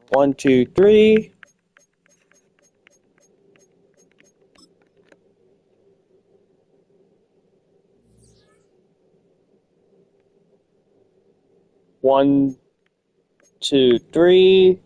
1, 2, 3. One, two, three.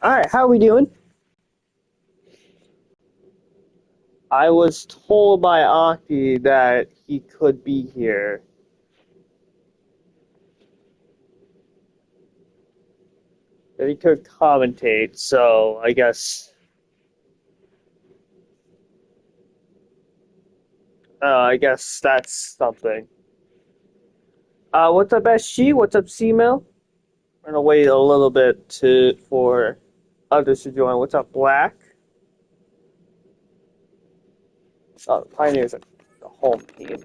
Alright, how are we doing? I was told by Aki that he could be here. That he could commentate, so I guess that's something. What's up, SG? What's up, C-Mail? I'm gonna wait a little bit for others to join. What's up, Black? Oh, Pioneers are the home team.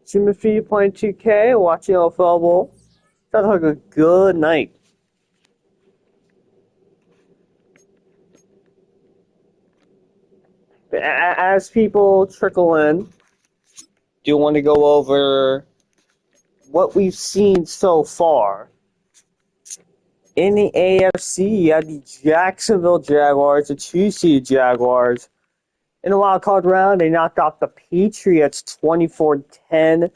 Timothy playing 2K, watching OFL Bowl. Sounds like a good night. As people trickle in, do you want to go over what we've seen so far? In the AFC, you had the Jacksonville Jaguars, the 2-seed Jaguars. In the wild card round, they knocked off the Patriots 24-10.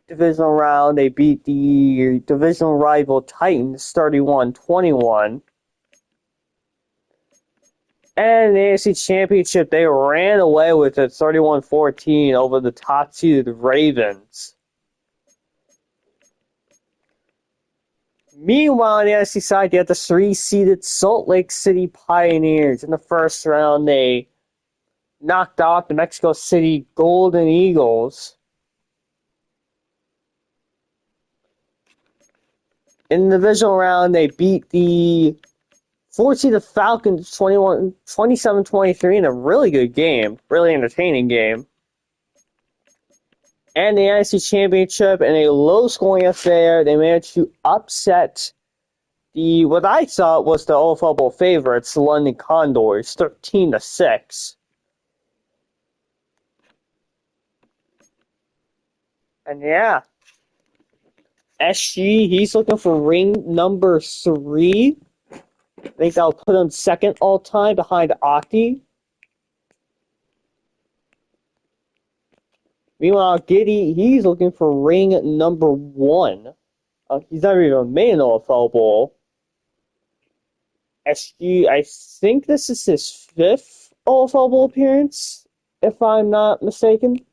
Divisional round, they beat the divisional rival Titans 31-21. And the AFC Championship, they ran away with it 31-14 over the top-seeded Ravens. Meanwhile, on the NFC side, you have the 3-seeded Salt Lake City Pioneers. In the first round, they knocked off the Mexico City Golden Eagles. In the divisional round, they beat the 4-seeded Falcons 27-23 in a really good game, really entertaining game. And the NFC Championship in a low-scoring affair, they managed to upset what I thought was the OFL Bowl favorites, the London Condors, 13-6. And yeah, SG, he's looking for ring number 3. I think that'll put him second all-time behind Aki. Meanwhile, Giddy, he's looking for ring number 1. He's never even made an OFL Bowl. SG, I think this is his 5th OFL Bowl appearance, if I'm not mistaken.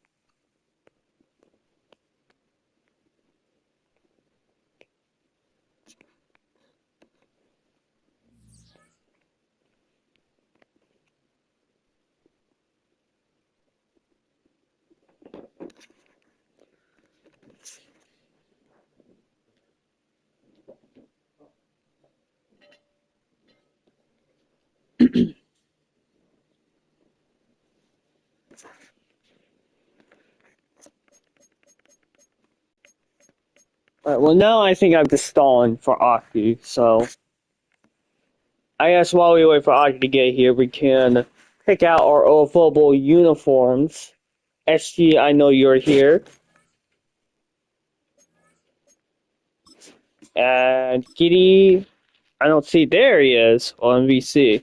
Alright, well now I think I'm just stalling for Aki, so I guess while we wait for Aki to get here, we can pick out our OFL Bowl uniforms. SG, I know you're here. And Giddy, I don't see, there he is on VC.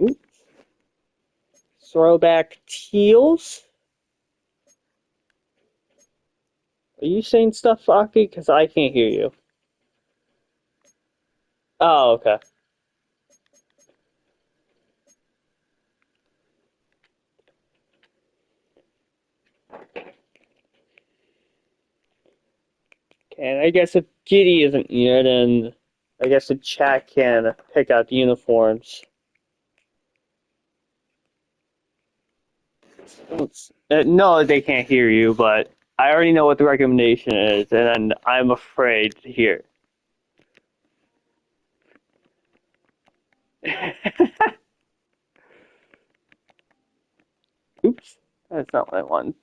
Oops. Throwback teals. Are you saying stuff, Aki? Because I can't hear you. Oh, okay. And I guess if Giddy isn't here, then I guess the chat can pick out the uniforms. No, they can't hear you, but I already know what the recommendation is, and I'm afraid to hear. Oops, that's not what I want.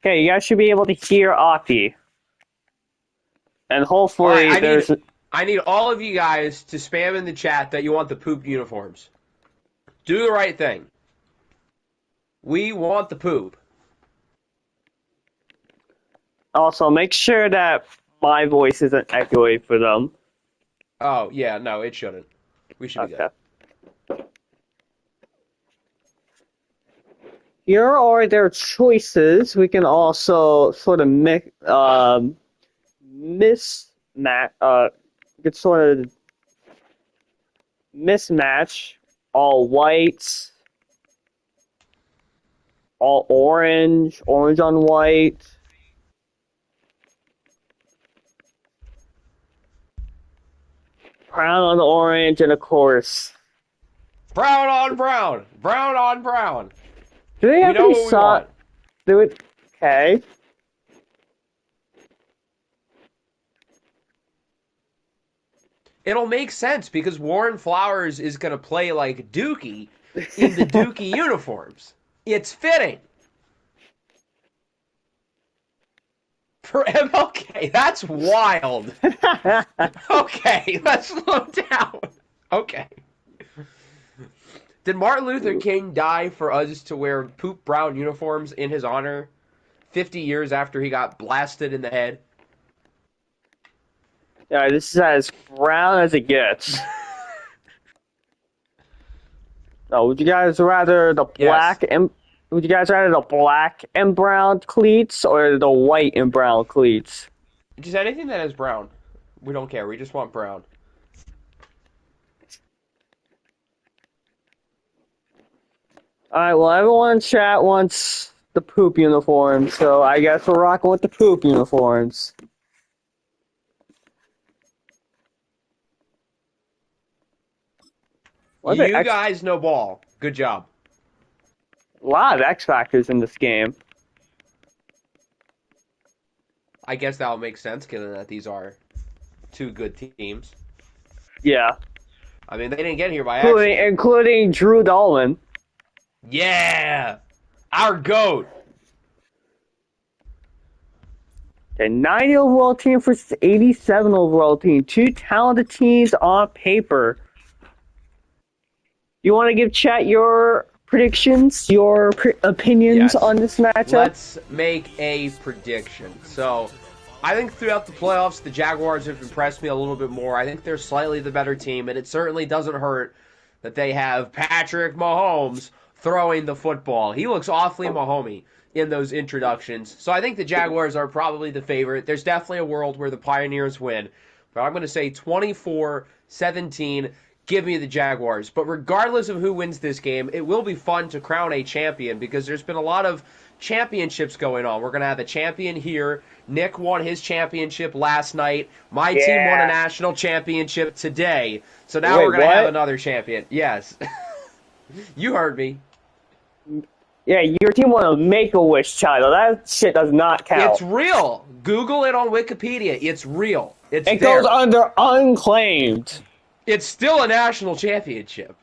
Okay, you guys should be able to hear Aki. And All right, hopefully there's... I need all of you guys to spam in the chat that you want the poop uniforms. Do the right thing. We want the poop. Also, make sure that my voice isn't echoing for them. Oh, yeah, no, it shouldn't. We should be good. Here are their choices. We can also sort of mismatch, we could sort of mismatch all whites, all orange, orange on white. Brown on orange, and of course, brown on brown, brown on brown. do they We have know to be what we want. Do it. Okay. It'll make sense because Warren Flowers is going to play like Dookie in the Dookie uniforms. It's fitting. For MLK, that's wild. Okay, let's slow down. Okay. Did Martin Luther King die for us to wear poop brown uniforms in his honor 50 years after he got blasted in the head? Yeah, this is as brown as it gets. Oh, would you guys rather the black Yes. and would you guys rather the black and brown cleats or the white and brown cleats? Just anything that is brown. We don't care. We just want brown. Alright, well everyone in chat wants the poop uniform, so I guess we're rocking with the poop uniforms. You guys know ball. Good job. A lot of X factors in this game. I guess that will make sense given that these are two good teams. Yeah. I mean, they didn't get here by accident. Including Drew Dahlman. Yeah! Our GOAT! A 90 overall team versus 87 overall team. Two talented teams on paper. You want to give chat your predictions, your opinions on this matchup? Let's make a prediction. So, I think throughout the playoffs, the Jaguars have impressed me a little bit more. I think they're slightly the better team, and it certainly doesn't hurt that they have Patrick Mahomes throwing the football. He looks awfully Mahomey in those introductions. So I think the Jaguars are probably the favorite. There's definitely a world where the Pioneers win. But I'm going to say 24-17. Give me the Jaguars. But regardless of who wins this game, it will be fun to crown a champion because there's been a lot of championships going on. We're going to have a champion here. Nick won his championship last night. My team won a national championship today. So now we're going to have another champion. Yes. You heard me. Yeah, your team won a Make-A-Wish title. That shit does not count. It's real. Google it on Wikipedia. It's real. It goes under unclaimed. It's still a national championship.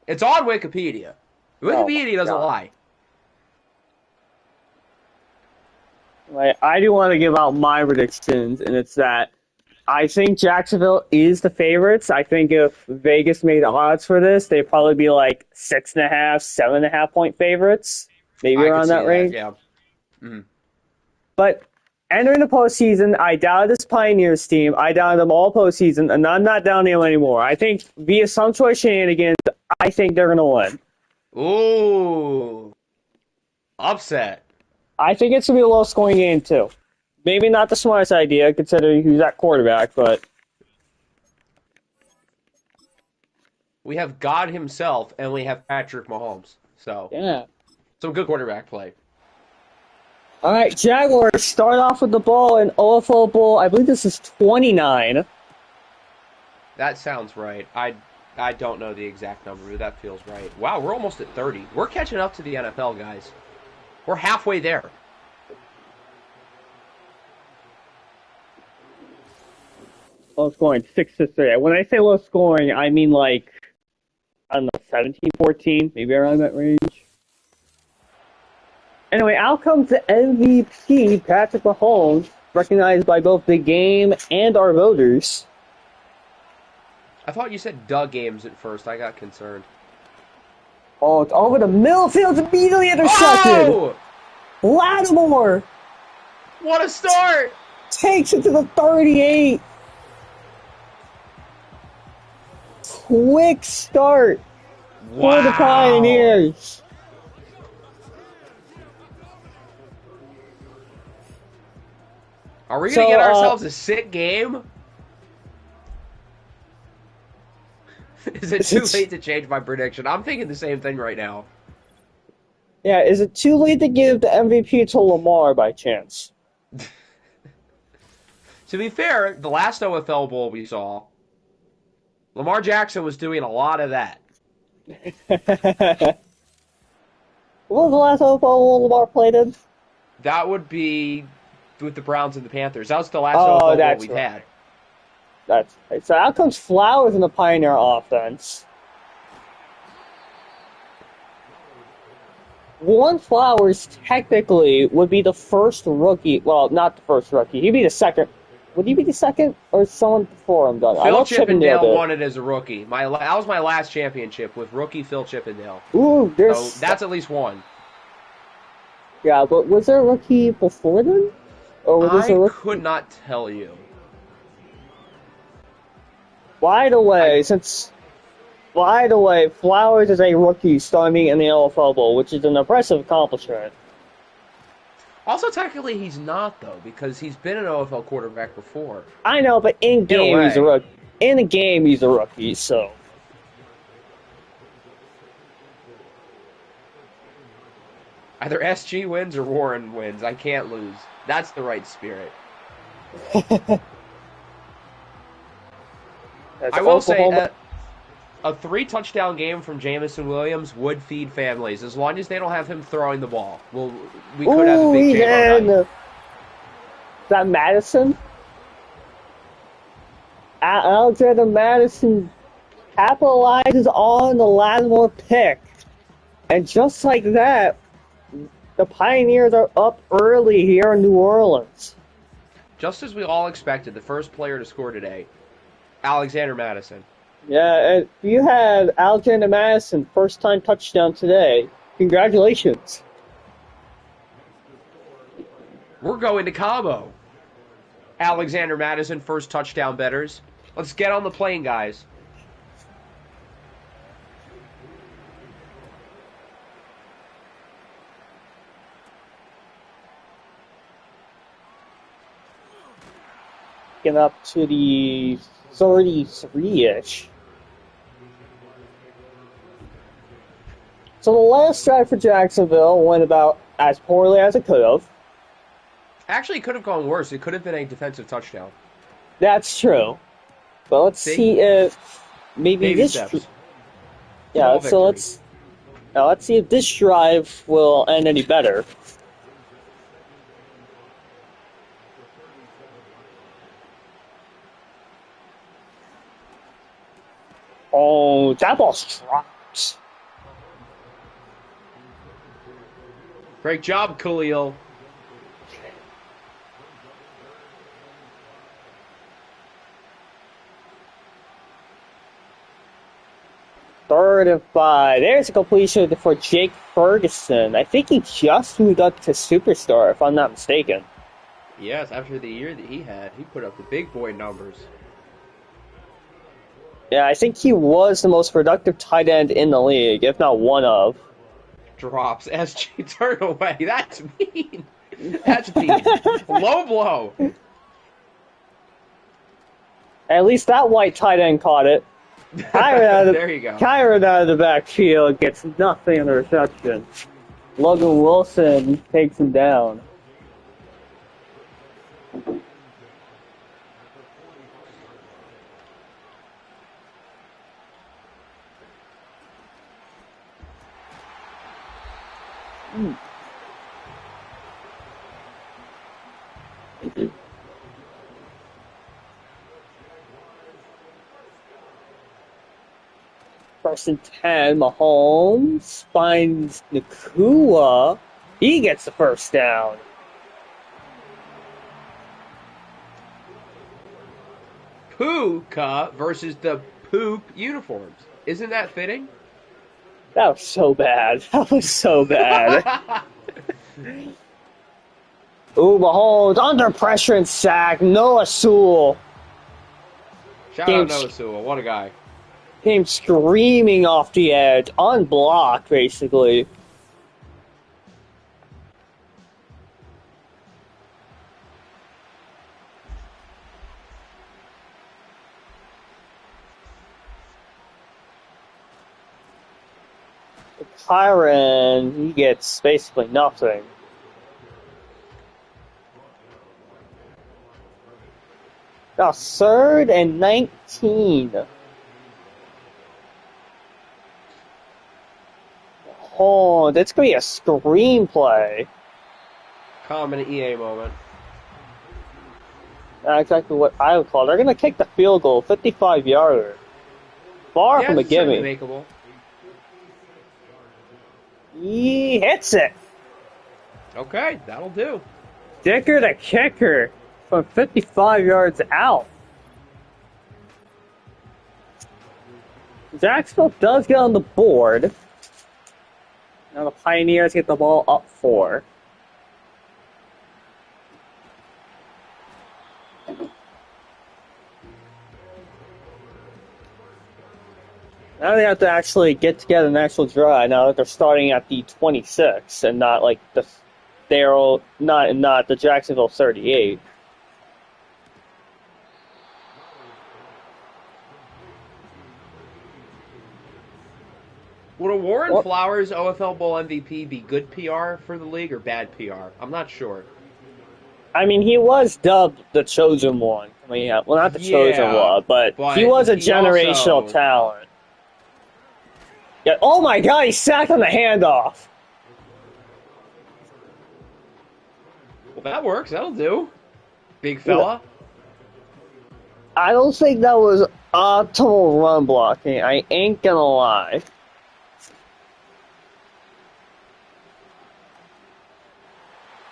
It's on Wikipedia. Wikipedia doesn't lie. I do want to give out my predictions, and it's that I think Jacksonville is the favorites. I think if Vegas made odds for this, they'd probably be like 6.5, 7.5 point favorites. Maybe around that range. Yeah. Mm-hmm. But Entering the postseason, I doubted this Pioneers team. I doubted them all postseason, and I'm not doubting them anymore. I think via some sort of shenanigans, I think they're going to win. Ooh. Upset. I think it's going to be a low-scoring game, too. Maybe not the smartest idea, considering who's at quarterback, but... We have God himself, and we have Patrick Mahomes. So, yeah. Some good quarterback play. All right, Jaguars start off with the ball in OFL Bowl. I believe this is 29. That sounds right. I don't know the exact number, but that feels right. Wow, we're almost at 30. We're catching up to the NFL, guys. We're halfway there. Low scoring, 6-3. When I say low scoring, I mean like, I don't know, 17-14, maybe around that range. Anyway, out comes the MVP, Patrick Mahomes, recognized by both the game and our voters. I thought you said Doug games at first. I got concerned. Oh, it's over the middle field, immediately intercepted. Oh! Lattimore What a start! takes it to the 38. Quick start for the Pioneers. Are we going to get ourselves a sick game? Is it too late to change my prediction? I'm thinking the same thing right now. Yeah, is it too late to give the MVP to Lamar by chance? To be fair, the last OFL Bowl we saw, Lamar Jackson was doing a lot of that. What was the last OFL Lamar played in? That would be with the Browns and the Panthers. That was the last OFL Bowl we've had. That's right. So out comes Flowers in the Pioneer offense. Warren Flowers technically would be the first rookie. Well, not the first rookie. He'd be the second. Would he be the second, or someone before him done? Phil Chippendale won it as a rookie. That was my last championship with rookie Phil Chippendale. Ooh, so that's at least one. Yeah, but was there a rookie before then? Or was I could not tell you. By the way, Flowers is a rookie starting in the OFL Bowl, which is an impressive accomplishment. Also, technically, he's not, though, because he's been an OFL quarterback before. I know, but in-game, he's a rookie. In a game, he's a rookie, so... Either SG wins or Warren wins. I can't lose. That's the right spirit. I will say that a 3-touchdown game from Jamison Williams would feed families, as long as they don't have him throwing the ball. We could have a big game on that. Is that Madison? Alexander Madison capitalizes on the Lattimore pick. And just like that, the Pioneers are up early here in New Orleans. Just as we all expected, the first player to score today, Alexander Madison. Yeah, and you had Alexander Madison, first-time touchdown today. Congratulations. We're going to Cabo. Alexander Madison, first touchdown betters. Let's get on the plane, guys. Getting up to the 33-ish. So the last drive for Jacksonville went about as poorly as it could have. Actually, it could have gone worse. It could have been a defensive touchdown. That's true. But let's see if maybe Baby this... steps. Yeah, so let's see if this drive will end any better. Oh, that ball's dropped. Great job, Khalil. Third and 5. There's a completion for Jake Ferguson. I think he just moved up to Superstar, if I'm not mistaken. Yes, after the year that he had, he put up the big boy numbers. Yeah, I think he was the most productive tight end in the league, if not one of. Drops. SG, turn away. That's mean. That's mean. Low blow. At least that white tight end caught it. There you go. Kyron out of the backfield gets nothing in the reception. Logan Wilson takes him down. First and 10, Mahomes finds Nakua. He gets the first down. Puka versus the poop uniforms. Isn't that fitting? That was so bad. That was so bad. Ooh, Mahomes under pressure and sack. Noah Sewell Shout out Noah Sewell. What a guy. came screaming off the edge, unblocked, basically. Kyron, he gets basically nothing. Now, 3rd and 19. Oh, that's going to be a screenplay. Common EA moment. Not exactly what I would call it. They're going to kick the field goal, 55-yarder. Far from a gimme. Makeable. He hits it. Okay, that'll do. Dicker the kicker from 55 yards out. Jacksonville does get on the board. Now the Pioneers get the ball up 4. Now they have to actually get together an actual drive. Now that they're starting at the 26 and not like the not the Jacksonville 38. Would a Warren Flowers OFL Bowl MVP be good PR for the league or bad PR? I'm not sure. I mean, he was dubbed the chosen one. I mean, yeah, well, not the chosen one, but he was a generational talent. Yeah. Oh my God, he sacked on the handoff. Well, that works. That'll do. Big fella. I don't think that was optimal run blocking. I ain't gonna lie.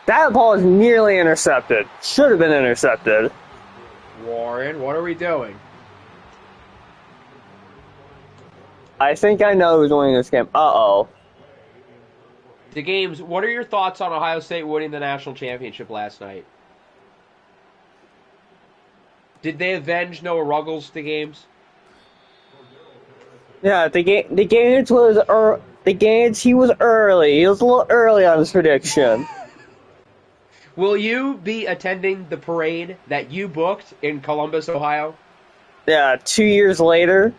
That ball is nearly intercepted. Should have been intercepted. Warren, what are we doing? I think I know who's winning this game. Uh-oh. The games, what are your thoughts on Ohio State winning the national championship last night? Did they avenge Noah Ruggles the games? Yeah, the games he was early. He was a little early on his prediction. Will you be attending the parade that you booked in Columbus, Ohio? Yeah, 2 years later.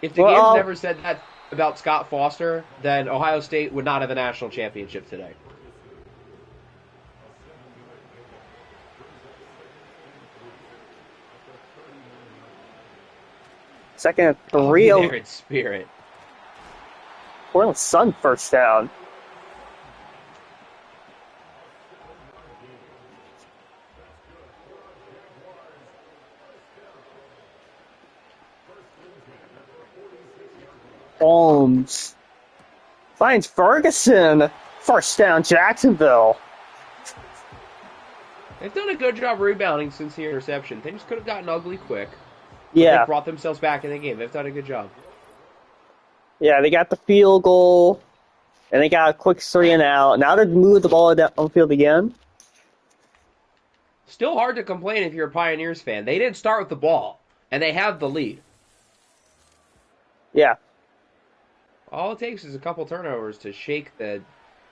If the games never said that about Scott Foster, then Ohio State would not have a national championship today. Second and 3. There spirit. Portland Sun first down. Holmes finds Ferguson. First down, Jacksonville. They've done a good job rebounding since the interception. Things could have gotten ugly quick. Yeah. They brought themselves back in the game. They've done a good job. Yeah, they got the field goal, and they got a quick 3 and out. Now they're moving the ball downfield again. Still hard to complain if you're a Pioneers fan. They didn't start with the ball, and they have the lead. Yeah. All it takes is a couple turnovers to shake the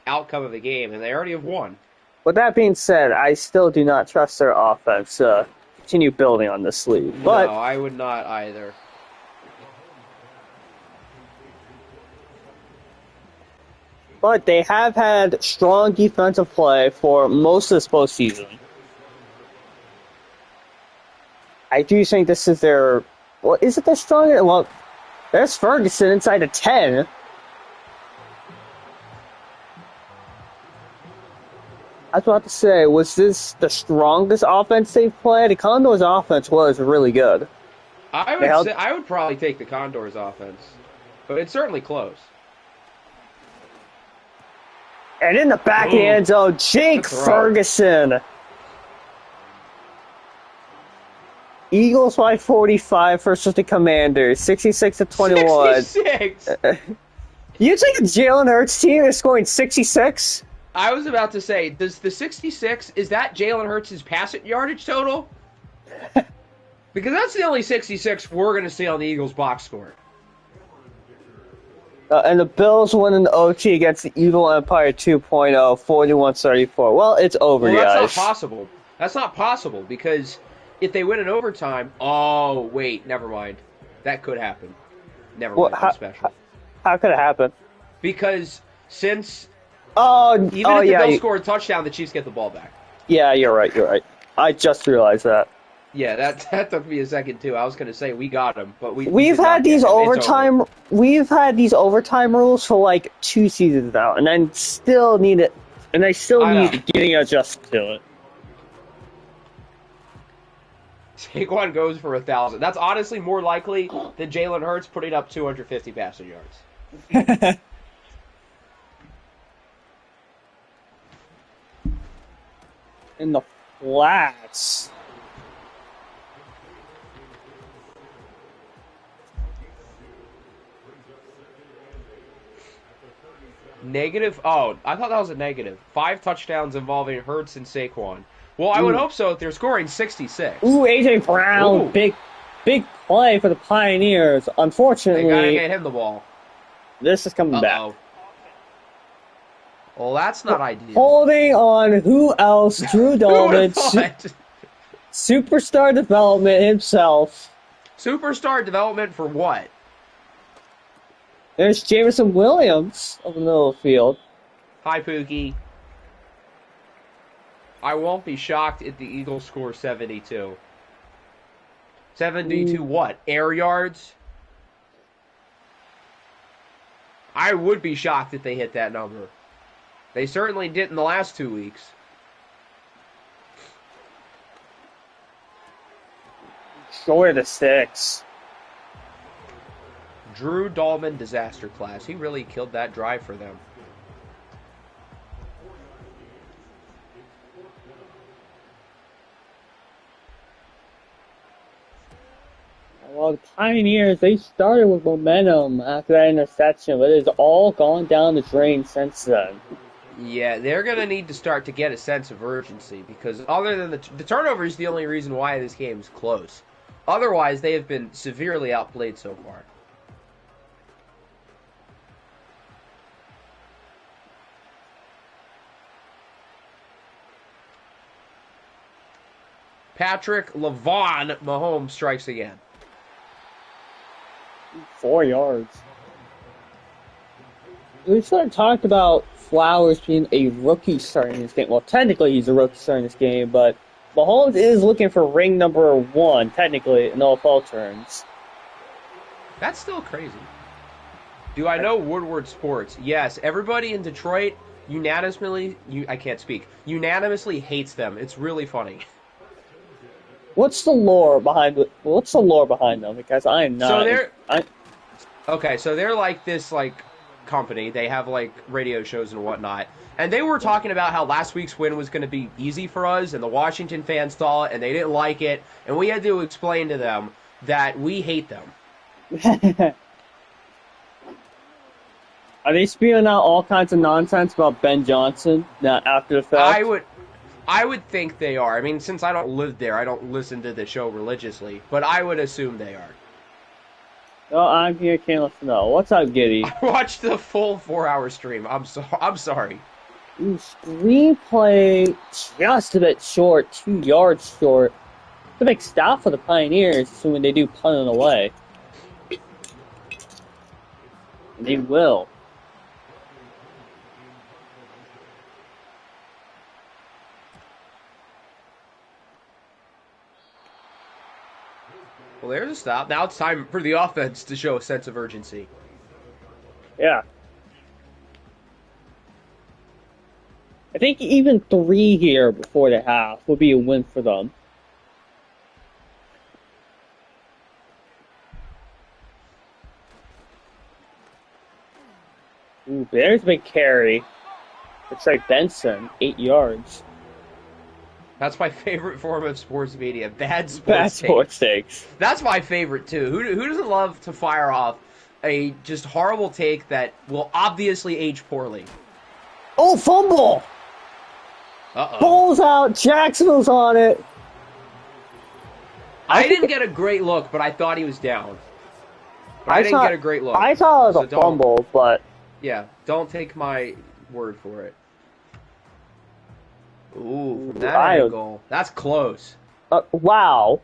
outcome of the game, and they already have won. With that being said, I still do not trust their offense to continue building on this lead. But No, I would not either. But they have had strong defensive play for most of this postseason. I do think this is their... Well, is it their strongest? Well, there's Ferguson inside a 10. I was about to say, was this the strongest offense they've played? The Condors' offense was really good. I would probably take the Condors' offense, but it's certainly close. And in the back of the end zone, Jake Ferguson. Eagles by 45 versus the Commanders, 66-21. 66! You think a Jalen Hurts team is scoring 66? I was about to say, does the 66, is that Jalen Hurts' passing yardage total? Because that's the only 66 we're going to see on the Eagles box score. And the Bills win an OT against the Evil Empire 2.0, 41-34. Well, it's over, guys. That's not possible. That's not possible, because if they win in overtime... Oh, wait, never mind. That could happen. Never mind, special. How could it happen? Because since... Even if the Bills score a touchdown, the Chiefs get the ball back. Yeah, you're right. I just realized that. Yeah, that took me a second too. I was going to say we got him, but we've had these overtime rules for like 2 seasons now, and I still need it, and I still need getting adjusted to it. Saquon goes for 1,000. That's honestly more likely than Jalen Hurts putting up 250 passing yards. In the flats. Negative? Oh, I thought that was a negative. 5 touchdowns involving Hurts and Saquon. Well, I would hope so if they're scoring 66. Ooh, A.J. Brown. Ooh. Big play for the Pioneers. Unfortunately... They gotta get him the ball. This is coming back. Well, that's not ideal. Holding on, who else? Drew Dolman. Superstar development himself. Superstar development for what? There's Jameson Williams of the middle of the field. Hi, Pookie. I won't be shocked if the Eagles score 72. 72 what? Air yards? I would be shocked if they hit that number. They certainly did in the last 2 weeks. Short of the 6. Drew Dolman disaster class. He really killed that drive for them. Well, the Pioneers, they started with momentum after that interception, but it's all gone down the drain since then. Yeah, they're going to need to start to get a sense of urgency because other than the turnover is the only reason why this game is close. Otherwise, they have been severely outplayed so far. Patrick LaVon Mahomes strikes again. 4 yards. We sort of talked about Flowers being a rookie starting this game. Well, technically he's a rookie starting this game, but Mahomes is looking for ring number 1, technically, in OFL terms. That's still crazy. Do I know Woodward Sports? Yes, everybody in Detroit unanimously hates them. It's really funny. What's the lore behind them? Because I am not. So they're like this company. They have radio shows and whatnot. And they were talking about how last week's win was going to be easy for us, and the Washington fans saw it and they didn't like it, and we had to explain to them that we hate them. Are they spewing out all kinds of nonsense about Ben Johnson after the fact? I would think they are. I mean, since I don't live there, I don't listen to the show religiously, but I would assume they are. Oh, I'm here, can't listen. No, what's up, Giddy? I watched the full 4-hour stream. I'm sorry. Ooh, screenplay just a bit short, 2 yards short. It's a big stop for the Pioneers, assuming they do punt it away. They will. Well, there's a stop. Now it's time for the offense to show a sense of urgency. Yeah. I think even 3 here before the half would be a win for them. Ooh, there's a big carry. Looks like Benson, 8 yards. That's my favorite form of sports media. Bad sports takes. That's my favorite, too. Who doesn't love to fire off a just horrible take that will obviously age poorly? Oh, fumble! Uh-oh. Ball's out. Jacksonville's on it. I didn't get a great look, but I thought he was down. But I didn't get a great look. I thought it was a fumble, but... Yeah, don't take my word for it. Ooh, from that angle. That's close. Wow.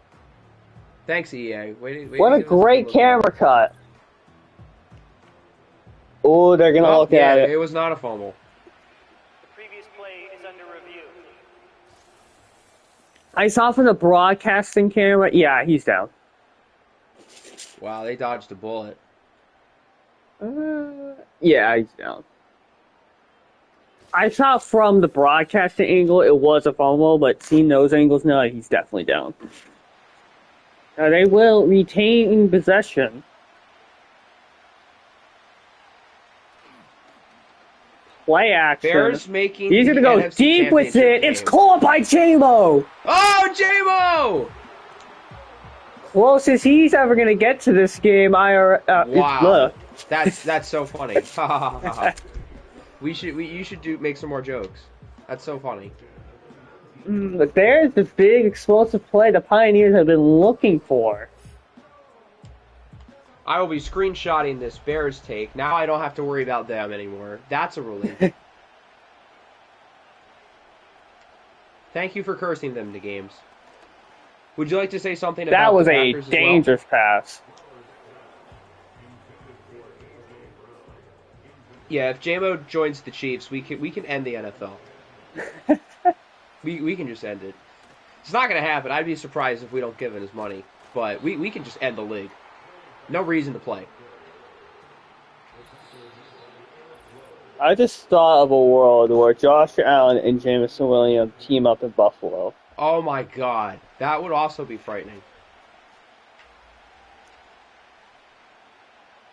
Thanks, EA. What a great camera cut. Oh, they're going to look at it. It was not a fumble. The previous play is under review. I saw from the broadcasting camera. Yeah, he's down. Wow, they dodged a bullet. Yeah, he's down. I saw from the broadcasting angle it was a fumble, but seeing those angles now, he's definitely down. Now they will retain possession. Play action. Bears making. He's gonna go NFC deep with it. game. It's caught by J-Mo. Oh, J-Mo! Closest he's ever gonna get to this game. Wow, that's so funny. You should make some more jokes. That's so funny. But there's the big explosive play the Pioneers have been looking for. I will be screenshotting this Bears take. Now I don't have to worry about them anymore. That's a relief. Thank you for cursing them to games. Would you like to say something about that was the a Packers dangerous pass? Yeah, if J-Mo joins the Chiefs, we can end the NFL. we can just end it. It's not going to happen. I'd be surprised if we don't give him his money. But we can just end the league. No reason to play. I just thought of a world where Josh Allen and Jameson Williams team up in Buffalo. Oh my God. That would also be frightening.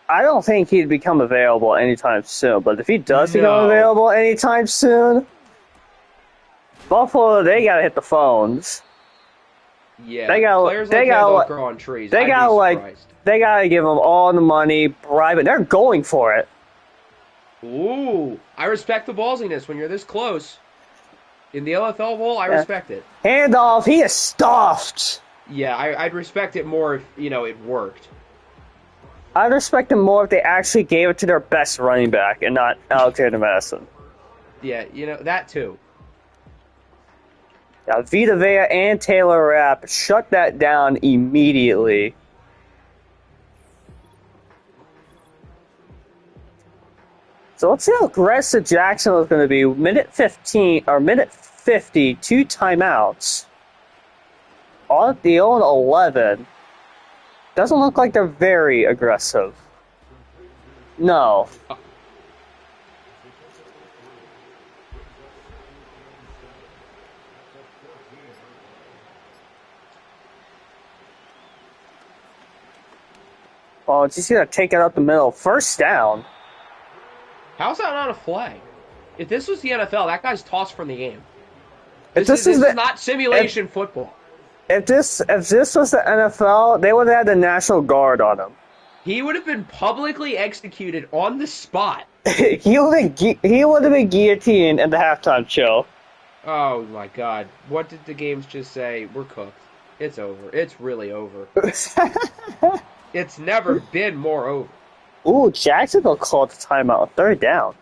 I don't think he'd become available anytime soon, but if he does become available anytime soon, Buffalo, they gotta hit the phones. Yeah, players like that don't grow on trees. They gotta give them all the money, bribe it. They're going for it. Ooh, I respect the ballsiness when you're this close. In the LFL Bowl, I respect it. Handoff, he is stuffed. Yeah, I'd respect it more if, it worked. I'd respect them more if they actually gave it to their best running back and not Alexander Madison. Yeah, that too. Now, Vita Vea and Taylor Rapp shut that down immediately. So let's see how aggressive Jacksonville is going to be. Minute 15 or minute 50, 2 timeouts. On the own 11. Doesn't look like they're very aggressive. No. Oh, it's just going to take it up the middle. First down. How's that not a flag? If this was the NFL, that guy's tossed from the game. This is not simulation football. If this was the NFL, they would have had the National Guard on him. He would have been publicly executed on the spot. he would have been guillotined at the halftime show. Oh my God. What did the games just say? We're cooked. It's over. It's really over. It's never been more over. Ooh, Jacksonville called the timeout. Third down.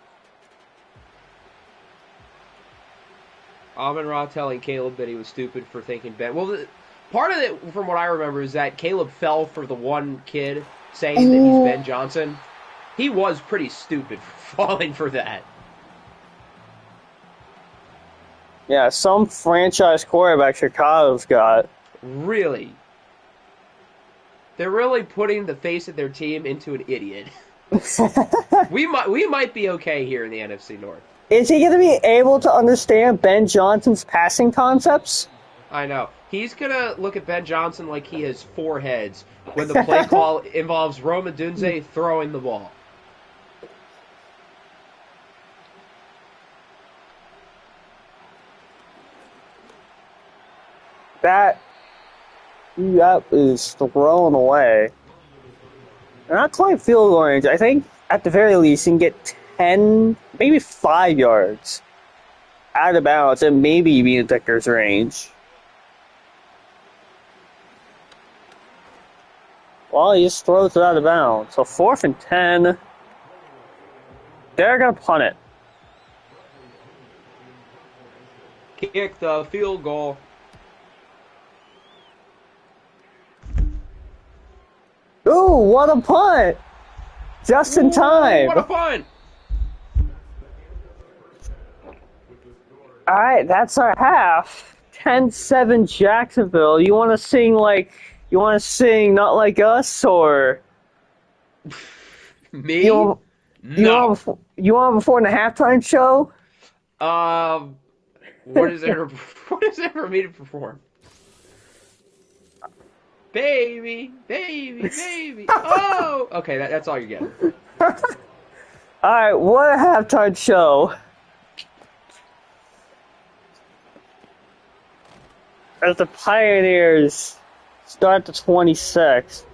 Amon-Ra telling Caleb that he was stupid for thinking Ben. Well, part of it, from what I remember, is that Caleb fell for the one kid saying that he's Ben Johnson. He was pretty stupid for falling for that. Yeah, some franchise quarterback Chicago's got. Really. They're really putting the face of their team into an idiot. We might be okay here in the NFC North. Is he going to be able to understand Ben Johnson's passing concepts? I know. He's going to look at Ben Johnson like he has four heads when the play call involves Rome Odunze throwing the ball. That is thrown away. They're not quite field goal range. I think at the very least you can get 10, maybe 5 yards out of bounds and maybe be in Victor's range. Well, he just throws it out of bounds. So 4th and 10. They're going to punt it. Kick the field goal. Ooh, what a punt! Just in time. What a punt! All right, that's our half. 10-7 Jacksonville. You want to sing Not Like Us, or Me? you No. want before the halftime show? What is there for me to perform? Baby, baby, baby. Oh! Okay, that's all you're getting. All right, what a halftime show. As the Pioneers start to 26.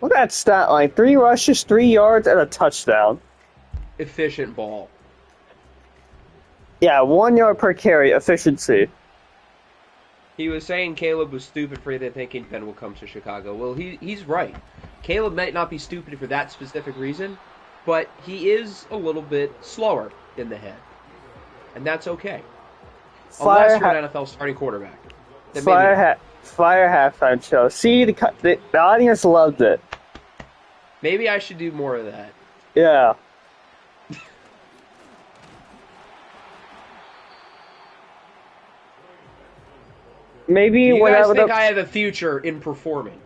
Look at that stat line. 3 rushes, 3 yards, and a touchdown. Efficient ball. Yeah, 1 yard per carry, efficiency. He was saying Caleb was stupid for thinking Ben will come to Chicago. Well, he's right. Caleb might not be stupid for that specific reason, but he is a little bit slower in the head. And that's okay. Unless you're an NFL starting quarterback. Fire halftime show. See, the audience loved it. Maybe I should do more of that. Yeah. Maybe Do you guys whenever think I have a future in performing?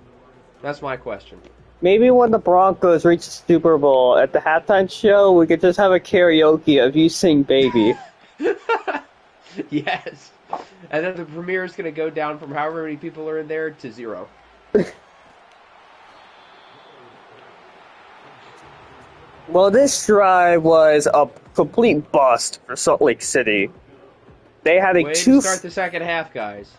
That's my question. Maybe when the Broncos reach the Super Bowl at the halftime show, we could just have a karaoke of you sing "Baby." Yes. And then the premiere is going to go down from however many people are in there to 0. Well, this drive was a complete bust for Salt Lake City. They had Way to start the second half, guys.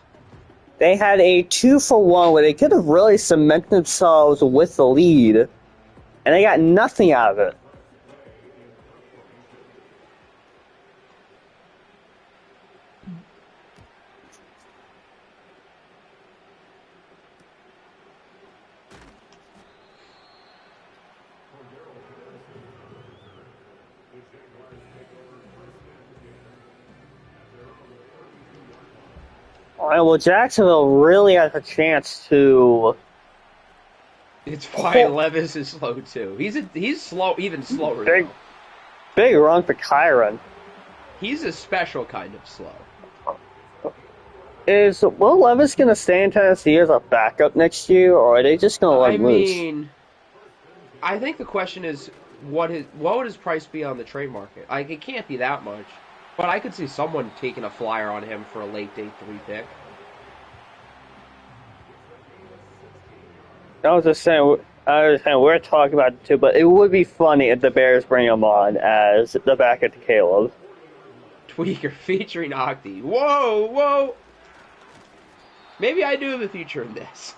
They had a 2-for-1 where they could have really cemented themselves with the lead, and they got nothing out of it. All right, well, Jacksonville really has a chance to. It's why Levis is slow too. He's slow, even slower. Big run for Kyron. He's a special kind of slow. Is Will Levis going to stay in Tennessee as a backup next year, or are they just going to let him loose? I mean, I think the question is, what would his price be on the trade market? Like, it can't be that much. But I could see someone taking a flyer on him for a late day 3 pick. I was just saying, we're talking about it too, but it would be funny if the Bears bring him on as the backup to Caleb. Tweaker featuring Octi. Whoa, whoa! Maybe I do have a future in this.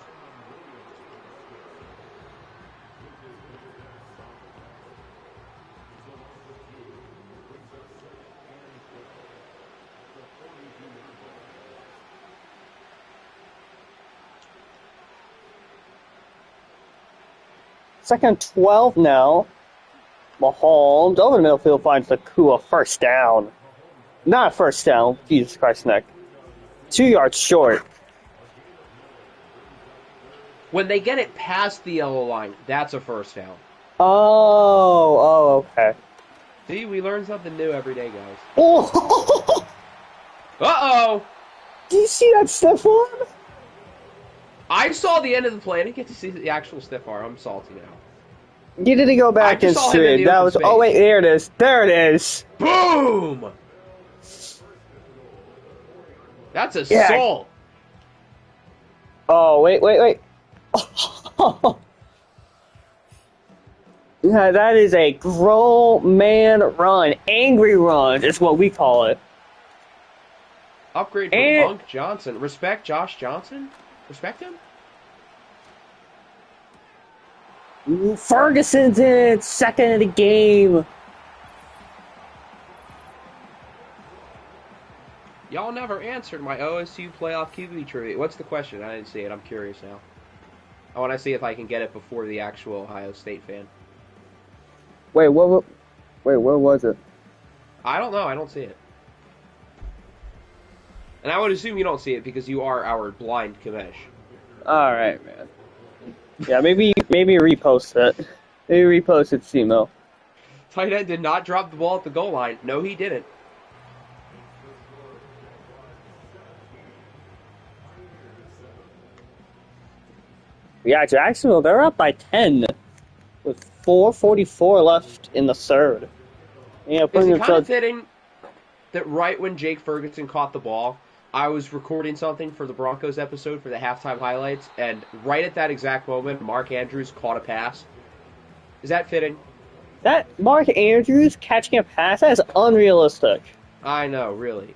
Second and 12 now. Mahomes over the middle field finds Nakua. First down. Not a first down. Jesus Christ, Nick. 2 yards short. When they get it past the yellow line, that's a first down. Oh, okay. See, we learn something new every day, guys. Oh! Uh-oh! Do you see that stiff arm? I saw the end of the play. I didn't get to see the actual stiff arm. I'm salty now. You didn't go back and saw him in see the it. That open was. space. Oh wait, there it is. There it is. Boom! That's Yeah. assault. Oh wait. Yeah, that is a grown man run. Angry run is what we call it. Upgrade from And- Monk Johnson. Respect Josh Johnson? Respect him? Ferguson's in second of the game. Y'all never answered my OSU playoff QB trivia. What's the question? I didn't see it. I'm curious now. I want to see if I can get it before the actual Ohio State fan. Wait, what? Wait, where was it? I don't know. I don't see it. And I would assume you don't see it because you are our blind Kamesh. All right, man. Yeah, maybe repost it. Maybe repost it, Simo. Tight end did not drop the ball at the goal line. No, he didn't. Yeah, Jacksonville, they're up by 10 with 4:44 left in the third. Yeah, Is it kind of fitting that right when Jake Ferguson caught the ball, I was recording something for the Broncos episode for the halftime highlights, and right at that exact moment, Mark Andrews caught a pass? Is that fitting? That Mark Andrews catching a pass, that is unrealistic. I know, really.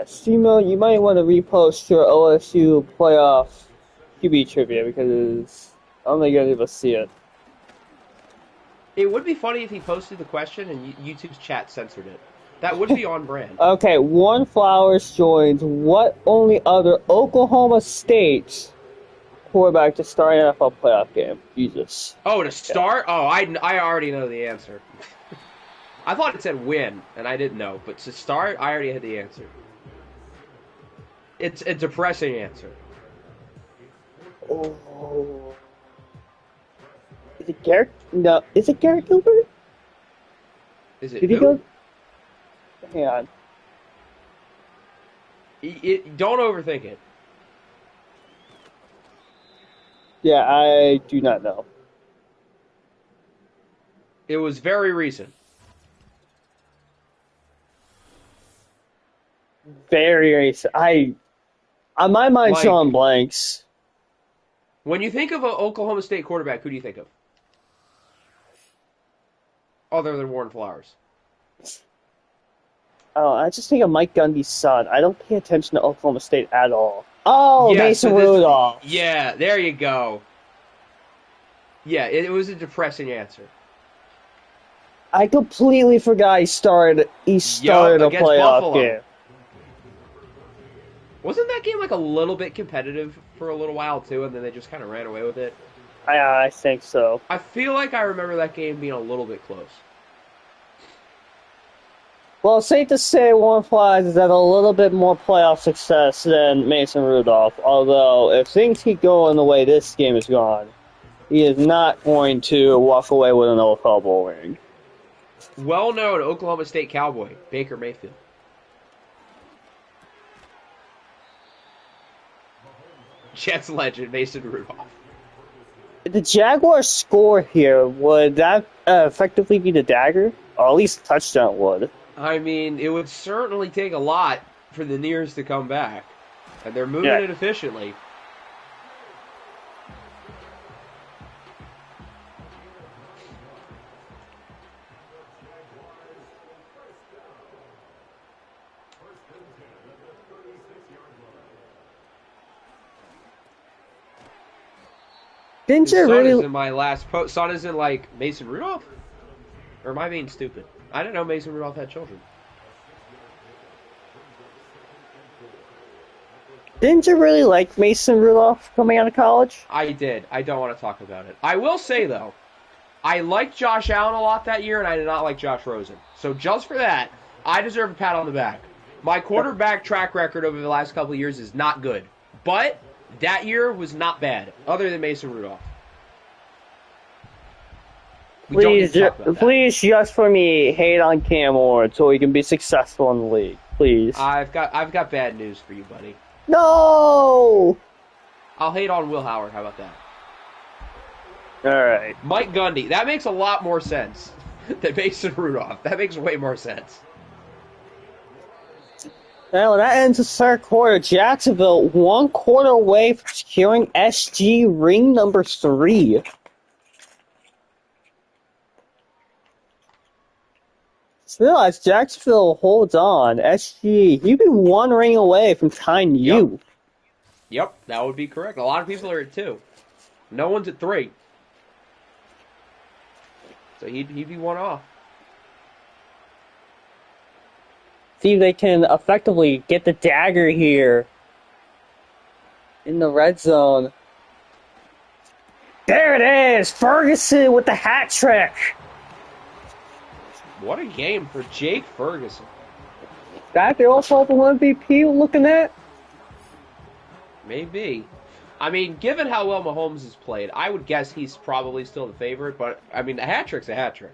Simo, you might want to repost your OSU playoff QB trivia because I don't think you're able to see it. It would be funny if he posted the question and YouTube's chat censored it. That would be on brand. Okay, One Flowers joins what only other Oklahoma State quarterback to start an NFL playoff game? Jesus. Oh, to start? Oh, I already know the answer. I thought it said win, and I didn't know. But to start, I already had the answer. It's a depressing answer. Oh. Is it Garrett? No. Is it Garrett Gilbert? Is it Did he who? go? Hang on. Don't overthink it. Yeah, I do not know. It was very recent. Very recent. On my mind, Like- Sean blanks. When you think of an Oklahoma State quarterback, who do you think of? Other than Warren Flowers. Oh, I just think of Mike Gundy's son. I don't pay attention to Oklahoma State at all. Oh, Yeah, Mason so this- Rudolph. Yeah, there you go. Yeah, it was a depressing answer. I completely forgot he started a against playoff Buffalo. game. Wasn't that game like a little bit competitive for a little while too, and then they just kind of ran away with it? I think so. I feel like I remember that game being a little bit close. Well, it's safe to say Warren Flowers has had a little bit more playoff success than Mason Rudolph. Although, if things keep going the way this game is gone, he is not going to walk away with an OFL Bowl ring. Well-known Oklahoma State Cowboy, Baker Mayfield. Jets legend, Mason Rudolph. If the Jaguars score here, would that effectively be the dagger? Or at least a touchdown would. I mean, it would certainly take a lot for the Nears to come back. And they're moving Yeah. it efficiently. Didn't His you son really? is in my last post. Son isn't like Mason Rudolph? Or am I being stupid? I didn't know Mason Rudolph had children. Didn't you really like Mason Rudolph coming out of college? I did. I don't want to talk about it. I will say, though, I liked Josh Allen a lot that year, and I did not like Josh Rosen. So just for that, I deserve a pat on the back. My quarterback track record over the last couple of years is not good. But that year was not bad, other than Mason Rudolph. We don't need to talk about that. Please, just for me, hate on Cam Ward so he can be successful in the league. Please. I've got bad news for you, buddy. No! I'll hate on Will Howard. How about that? Alright. Mike Gundy. That makes a lot more sense than Mason Rudolph. That makes way more sense. Well, that ends the third quarter. Jacksonville 1 quarter away from securing SG ring number 3. Just realize Jacksonville holds on. SG, you'd be 1 ring away from tying you. Yep, that would be correct. A lot of people are at 2. No one's at 3. So he'd be 1 off. See if they can effectively get the dagger here in the red zone. There it is! Ferguson with the hat trick! What a game for Jake Ferguson. That the all-time MVP we're looking at? Maybe. I mean, given how well Mahomes has played, I would guess he's probably still the favorite, but, I mean, a hat trick's a hat trick.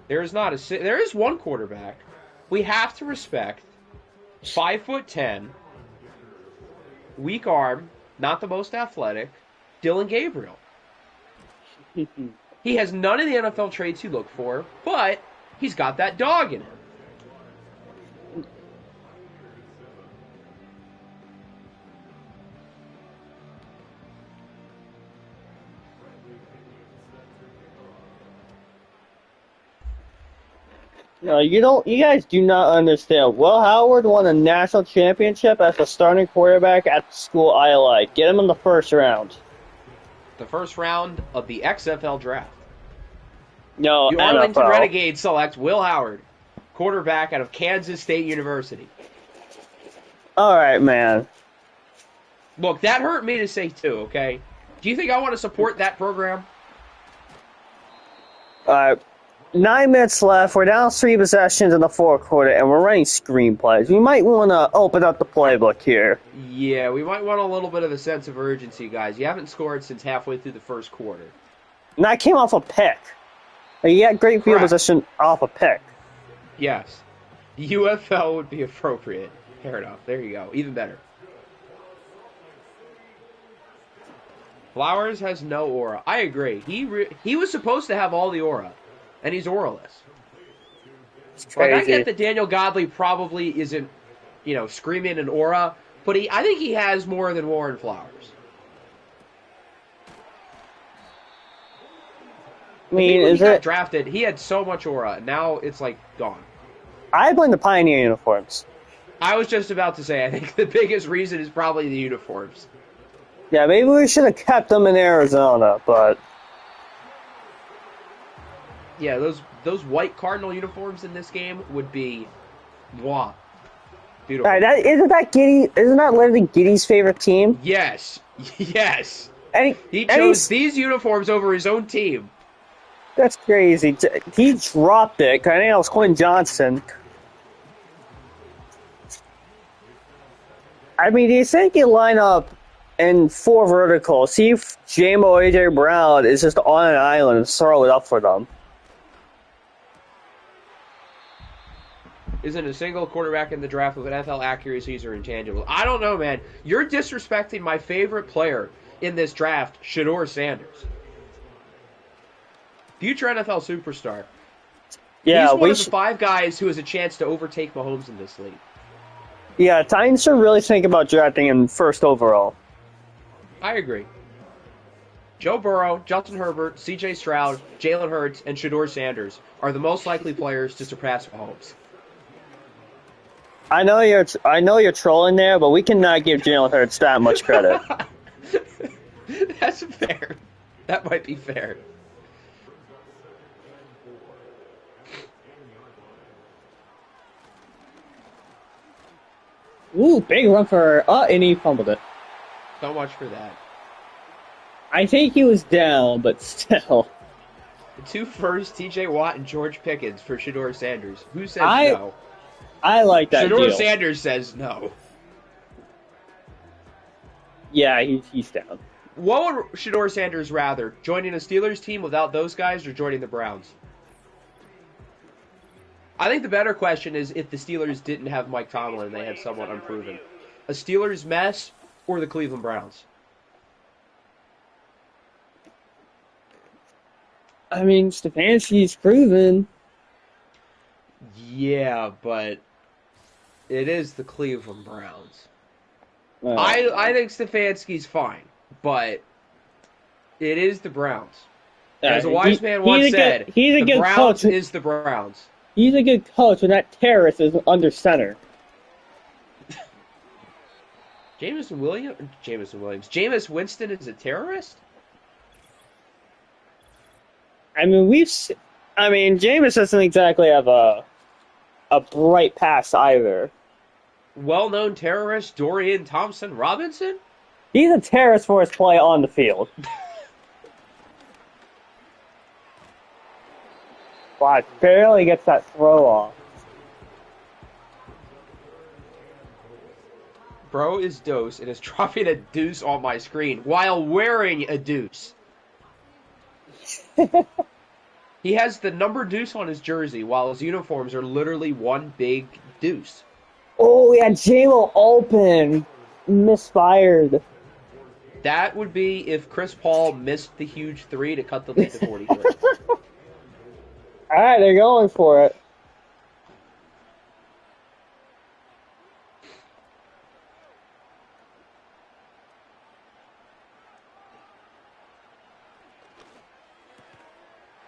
There is one quarterback we have to respect. 5'10", weak arm, not the most athletic, Dylan Gabriel. He has none of the NFL traits you look for, but he's got that dog in him. No, you guys do not understand. Will Howard won a national championship as a starting quarterback at the school I like. Get him in the first round. The first round of the XFL draft. No, The NFL. Arlington Renegades select Will Howard, quarterback out of Kansas State University. Alright, man. Look, that hurt me to say too, okay? Do you think I want to support that program? Alright. 9 minutes left. We're down 3 possessions in the fourth quarter, and we're running screenplays. We might want to open up the playbook here. Yeah, we might want a little bit of a sense of urgency, guys. You haven't scored since halfway through the first quarter. And that came off a pick. You got great field position off a pick. Yes. UFL would be appropriate. Fair enough. There you go. Even better. Flowers has no aura. I agree. He was supposed to have all the aura, and he's auraless. It's crazy. Like, I get that Daniel Godley probably isn't, screaming an aura, but I think he has more than Warren Flowers. I mean, when he got drafted, he had so much aura. Now it's, gone. I blame the Pioneer uniforms. I was just about to say, I think the biggest reason is probably the uniforms. Yeah, maybe we should have kept them in Arizona, but... Yeah, those white Cardinal uniforms in this game would be... Mwah. Beautiful. Right, isn't that literally Giddy's favorite team? Yes. Yes. He and chose these uniforms over his own team. That's crazy. He dropped it. I think it was Quinn Johnson. I mean, do you think you line up in 4 verticals, see if JMO AJ Brown is just on an island and throw it up for them? Isn't a single quarterback in the draft with NFL accuracies or intangibles. I don't know, man. You're disrespecting my favorite player in this draft, Shedeur Sanders. Future NFL superstar. Yeah, he's one of the 5 guys who has a chance to overtake Mahomes in this league. Yeah, Titans should really think about drafting him first overall. I agree. Joe Burrow, Justin Herbert, C.J. Stroud, Jalen Hurts, and Shedeur Sanders are the most likely players to surpass Mahomes. I know you're trolling there, but we cannot give Jalen Hurts that much credit. That's fair. That might be fair. Ooh, big run for... and he fumbled it. So much for that. I think he was down, but still. The 2 first, T.J. Watt and George Pickens for Shedeur Sanders. Who says no? I like that Shedeur deal. Sanders says no. Yeah, he's down. What would Shedeur Sanders rather? Joining a Steelers team without those guys or joining the Browns? I think the better question is if the Steelers didn't have Mike Tomlin and they had someone unproven. A Steelers mess or the Cleveland Browns? I mean, Stefanski's proven. Yeah, but it is the Cleveland Browns. I think Stefanski's fine, but it is the Browns. As a wise man once said, the Browns is the Browns. He's a good coach when that terrorist is under center. Jameis Winston is a terrorist? I mean, Jameis doesn't exactly have a bright past either. Well-known terrorist Dorian Thompson-Robinson? He's a terrorist for his play on the field. But barely gets that throw off. Bro is dose and is dropping a deuce on my screen while wearing a deuce. He has the number deuce on his jersey while his uniforms are literally one big deuce. Oh, yeah, J-Lo open. Misfired. That would be if Chris Paul missed the huge 3 to cut the lead to 43. Alright, they're going for it.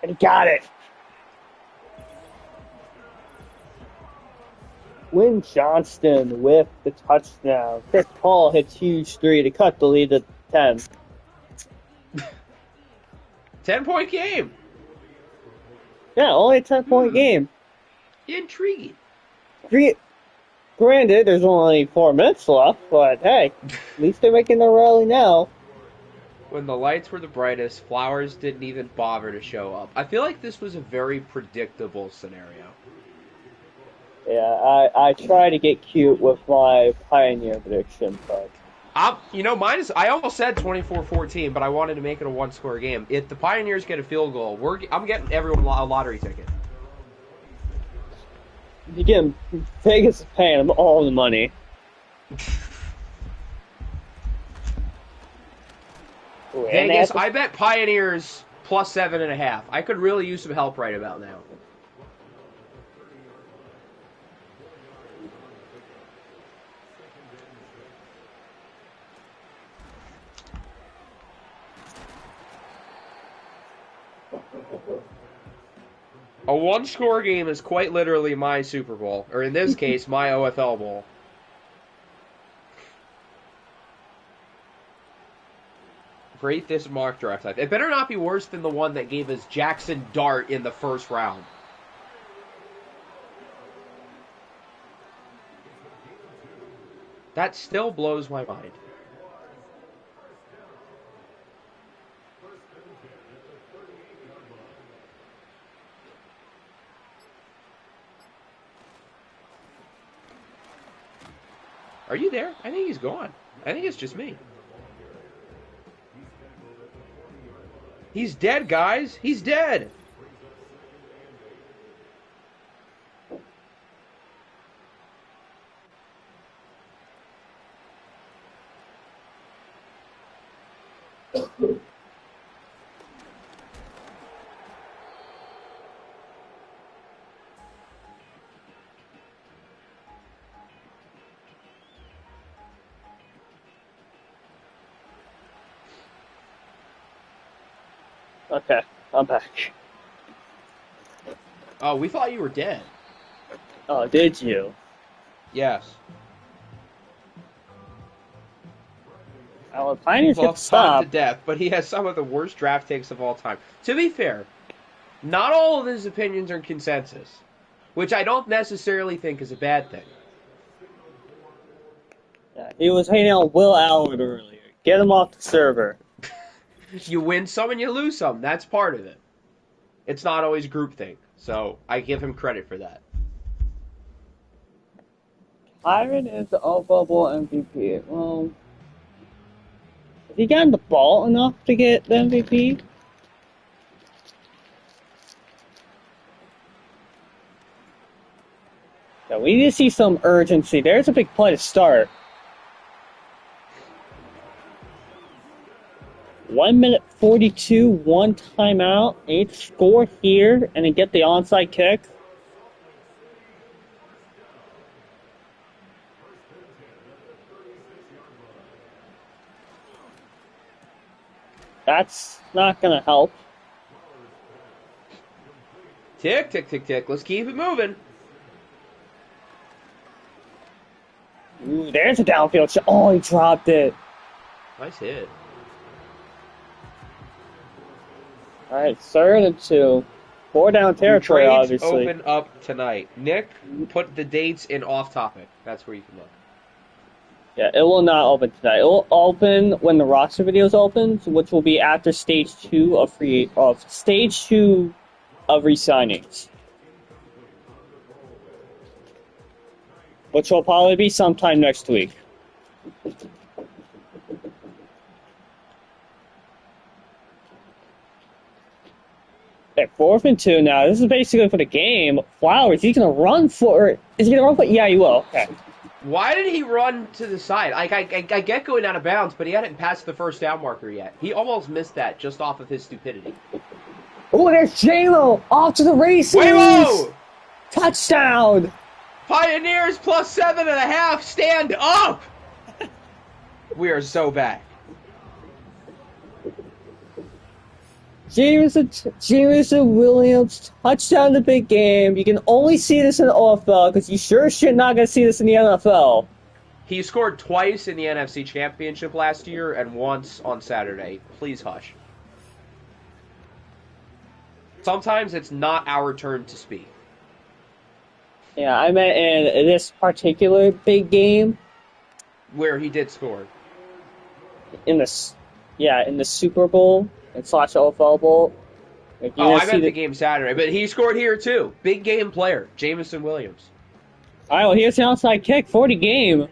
And he got it. Win Johnston with the touchdown. Chris Paul hits huge 3 to cut the lead to 10. 10-point game. Yeah, only a 10-point game. Intriguing. Granted, there's only 4 minutes left, but hey, at least they're making their rally now. When the lights were the brightest, Flowers didn't even bother to show up. I feel like this was a very predictable scenario. Yeah, I try to get cute with my Pioneer prediction, but... I almost said 24-14, but I wanted to make it a one-score game. If the Pioneers get a field goal, I'm getting everyone a lottery ticket. Again, Vegas is paying them all the money. Vegas, I bet Pioneers plus 7.5. I could really use some help right about now. A one-score game is quite literally my Super Bowl, or in this case, my OFL Bowl. Rate this mock draft type. It better not be worse than the one that gave us Jackson Dart in the first round. That still blows my mind. Are you there? I think he's gone. I think it's just me. He's dead, guys. He's dead. Okay, I'm back. Oh, we thought you were dead. Oh, did you? Yes. Our Pioneers Love get Todd stopped. to death, but he has some of the worst draft takes of all time. To be fair, not all of his opinions are consensus, which I don't necessarily think is a bad thing. Yeah, he was hating on Will Allen earlier. Get him off the server. You win some and you lose some. That's part of it. It's not always groupthink, so I give him credit for that. Byron is the all-bubble MVP. Well, has he gotten the ball enough to get the MVP? Yeah, we need to see some urgency. There's a big play to start. 1 minute 42, one timeout, 8 score here, and then get the onside kick. That's not going to help. Tick, tick, tick, tick. Let's keep it moving. Ooh, there's a downfield shot. Oh, he dropped it. Nice hit. All right, 3rd and 2. 4 down territory, Trades obviously. open up tonight. Nick, put the dates in off topic. That's where you can look. Yeah, it will not open tonight. It will open when the roster videos opens, which will be after stage 2 of re-signings. Which will probably be sometime next week. Okay, 4th and 2 now. This is basically for the game. Flowers, he's gonna run for it. Is he gonna run for it? Yeah, he will. Okay. Why did he run to the side? I get going out of bounds, but he hadn't passed the first down marker yet. He almost missed that just off of his stupidity. Oh, there's J-Lo off to the races. Wait-o! Touchdown. Pioneers plus 7.5. Stand up. We are so back. Jameson Williams, touchdown the big game. You can only see this in the OFL because you sure shit not going to see this in the NFL. He scored twice in the NFC Championship last year and once on Saturday. Please hush. Sometimes it's not our turn to speak. Yeah, I meant in this particular big game. Where he did score. In the Super Bowl / OFL Bowl. Like, I meant the game Saturday, but he scored here too. Big game player, Jameson Williams. All right, well, here's the outside kick for the game.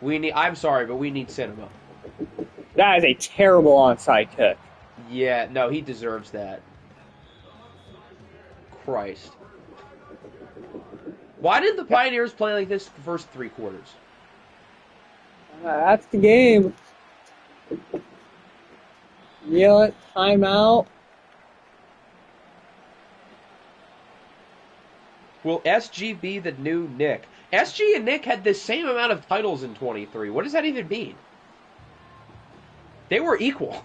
I'm sorry, but we need cinema. That is a terrible onside kick. Yeah, no, he deserves that. Christ. Why did the Pioneers play like this the first 3 quarters? That's the game. Yell it, timeout. Will SG be the new Nick? SG and Nick had the same amount of titles in 23. What does that even mean? They were equal.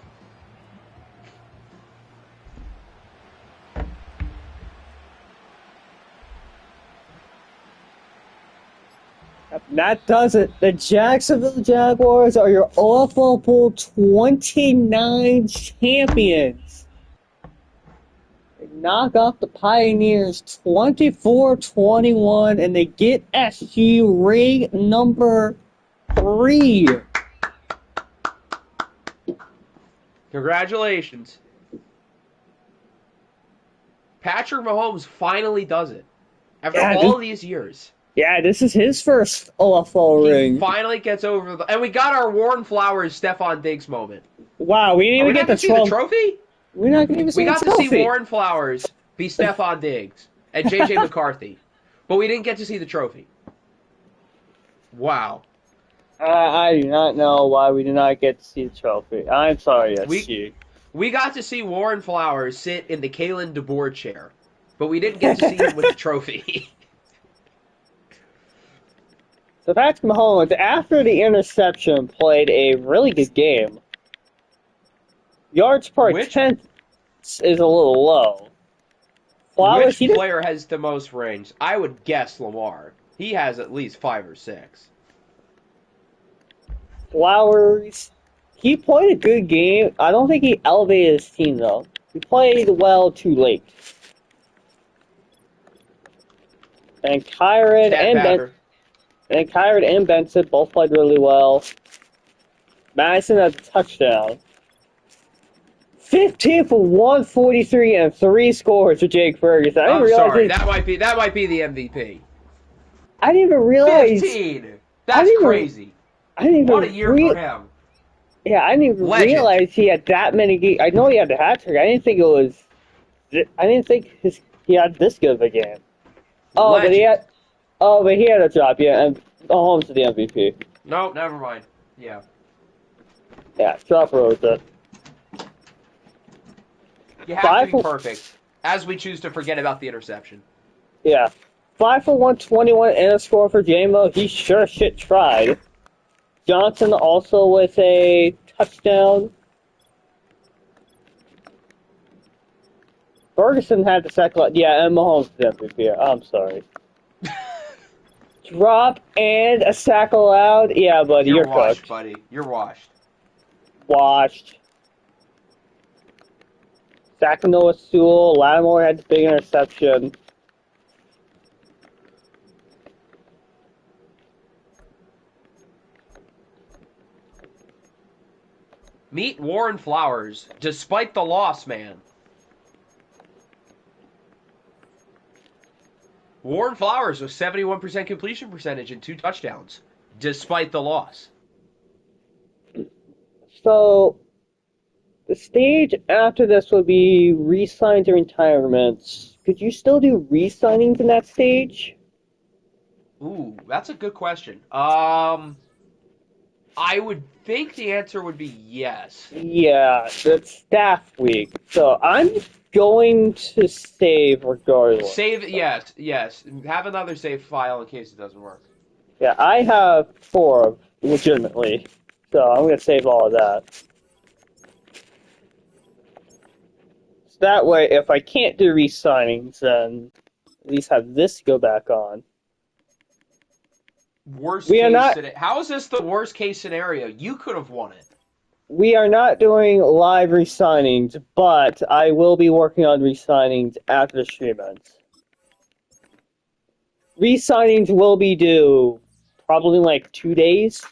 That does it. The Jacksonville Jaguars are your OFL Bowl 29 champions. They knock off the Pioneers 24-21, and they get SG ring number 3. Congratulations. Patrick Mahomes finally does it. After all these years. Yeah, this is his first OFL ring. He finally gets over the... And we got our Warren Flowers, Stephon Diggs moment. Wow, we didn't even get the trophy. We're not going to even see the trophy. We got to see Warren Flowers be Stephon Diggs and J.J. McCarthy. But we didn't get to see the trophy. Wow. I do not know why we did not get to see the trophy. I'm sorry, SG. We got to see Warren Flowers sit in the Kalen DeBoer chair. But we didn't get to see him with the trophy. So Patrick Mahomes, after the interception, played a really good game. Yards per attempt is a little low. Flowers, which player has the most range? I would guess Lamar. He has at least 5 or 6. Flowers He played a good game. I don't think he elevated his team, though. He played well too late. And Kyron Stat and Benson both played really well. Madison had a touchdown. 15 for 143 and 3 scores for Jake Ferguson. I'm sorry. That might be the MVP. I didn't even realize. 15. That's crazy. What a year for him. Yeah, I didn't even realize he had that many games. I know he had the hat trick. I didn't think he had this good of a game. Oh, Legend. but he had a drop. Yeah, and Mahomes to the MVP. No, never mind. Yeah. Yeah, drop Rosa. You have to be perfect, as we choose to forget about the interception. Yeah. 5 for 121 and a score for J-Mo. He sure shit tried. Johnson also with a touchdown. Ferguson had the second. Yeah, and Mahomes the MVP. I'm sorry. Drop and a sack allowed. Yeah, buddy, you're washed, cooked. buddy. You're washed. Washed. Sack Noah Sewell. Lattimore had the big interception. Meet Warren Flowers, despite the loss, man. Warren Flowers with 71% completion percentage and 2 touchdowns, despite the loss. So, the stage after this would be re-signs or retirements. Could you still do re-signings in that stage? Ooh, that's a good question. I would think the answer would be yes. Yeah, it's staff week. So I'm going to save regardless. Save, yes. Have another save file in case it doesn't work. Yeah, I have 4 legitimately. So I'm going to save all of that. So that way, if I can't do re-signings, then at least have this go back on. How is this the worst case scenario? You could have won it. We are not doing live re-signings, but I will be working on re-signings after the stream ends. Re-signings will be due probably in like 2 days.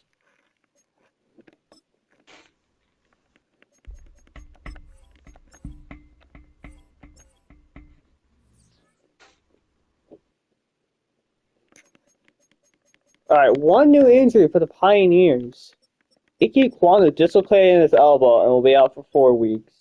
Alright, 1 new injury for the Pioneers. Ike Kwano dislocated his elbow and will be out for 4 weeks.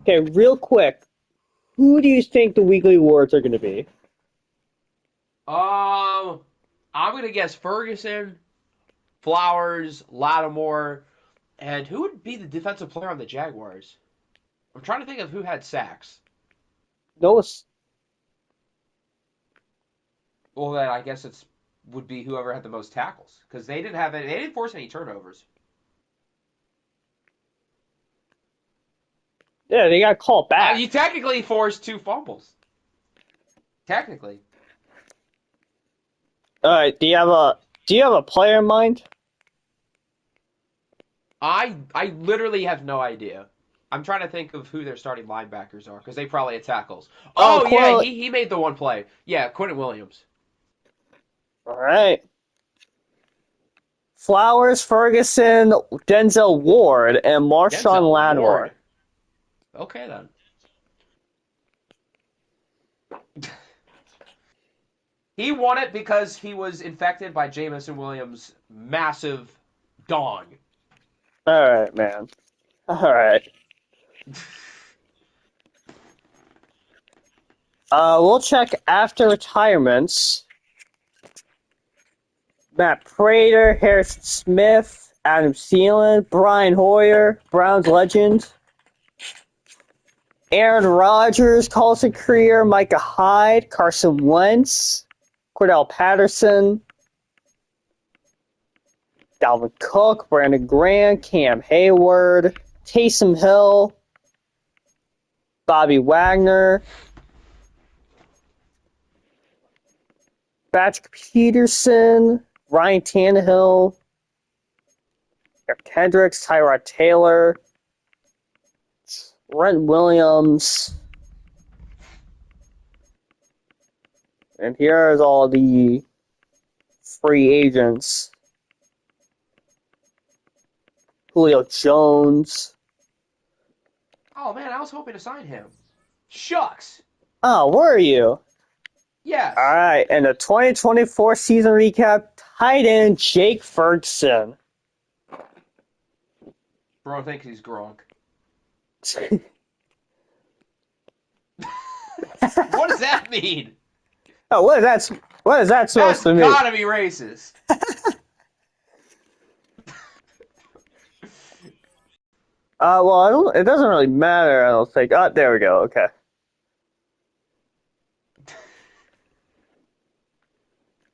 Okay, real quick. Who do you think the weekly awards are going to be? I'm going to guess Ferguson, Flowers, Lattimore, and who would be the defensive player on the Jaguars? I'm trying to think of who had sacks. Noah. Well, then I guess it would be whoever had the most tackles because they didn't force any turnovers. Yeah, they got called back. You technically forced 2 fumbles. Technically. All right. Do you have a player in mind? I literally have no idea. I'm trying to think of who their starting linebackers are because they probably had tackles. Oh yeah, he made the one play. Yeah, Quentin Williams. All right. Flowers, Ferguson, Denzel Ward, and Marshawn Lattimore. Okay then. He won it because he was infected by Jameson Williams' massive dong. All right, man. All right. We'll check after retirements. Matt Prater, Harrison Smith, Adam Thielen, Brian Hoyer, Browns legend. Aaron Rodgers, Carlson Creer, Micah Hyde, Carson Wentz, Cordell Patterson, Dalvin Cook, Brandon Graham, Cam Hayward, Taysom Hill, Bobby Wagner, Patrick Peterson, Ryan Tannehill, Eric Kendricks, Tyrod Taylor, Trent Williams. And here's all the free agents. Julio Jones. Oh man, I was hoping to sign him. Shucks. Oh, where are you? Yes. All right, and the 2024 season recap, tight end Jake Ferguson. Bro thinks he's Gronk. What does that mean? Oh, what is that supposed to mean? That's gotta be racist. Well, it doesn't really matter, I don't think. Oh, there we go, okay.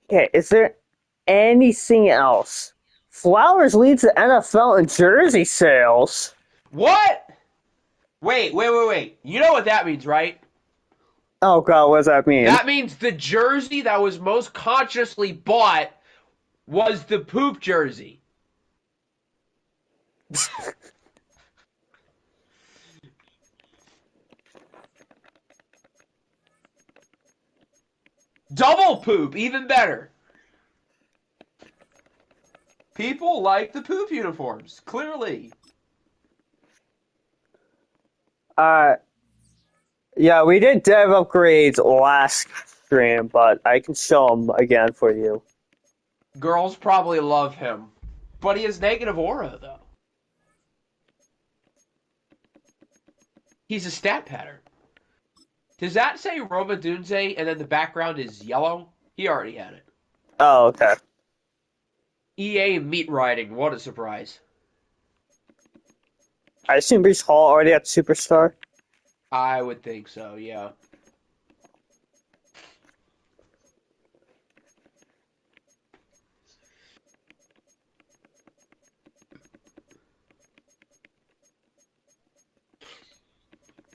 Okay, is there anything else? Flowers leads the NFL in jersey sales. What? Wait. You know what that means, right? Oh, God, what does that mean? That means the jersey that was most consciously bought was the poop jersey. Double poop, even better. People like the poop uniforms, clearly. Yeah, we did dev upgrades last stream, but I can show them again for you. Girls probably love him. But he has negative aura, though. He's a stat pattern. Does that say Roma Dunze and then the background is yellow? He already had it. Oh, okay. EA meat riding, what a surprise. I assume Brees Hall already had Superstar. I would think so, yeah.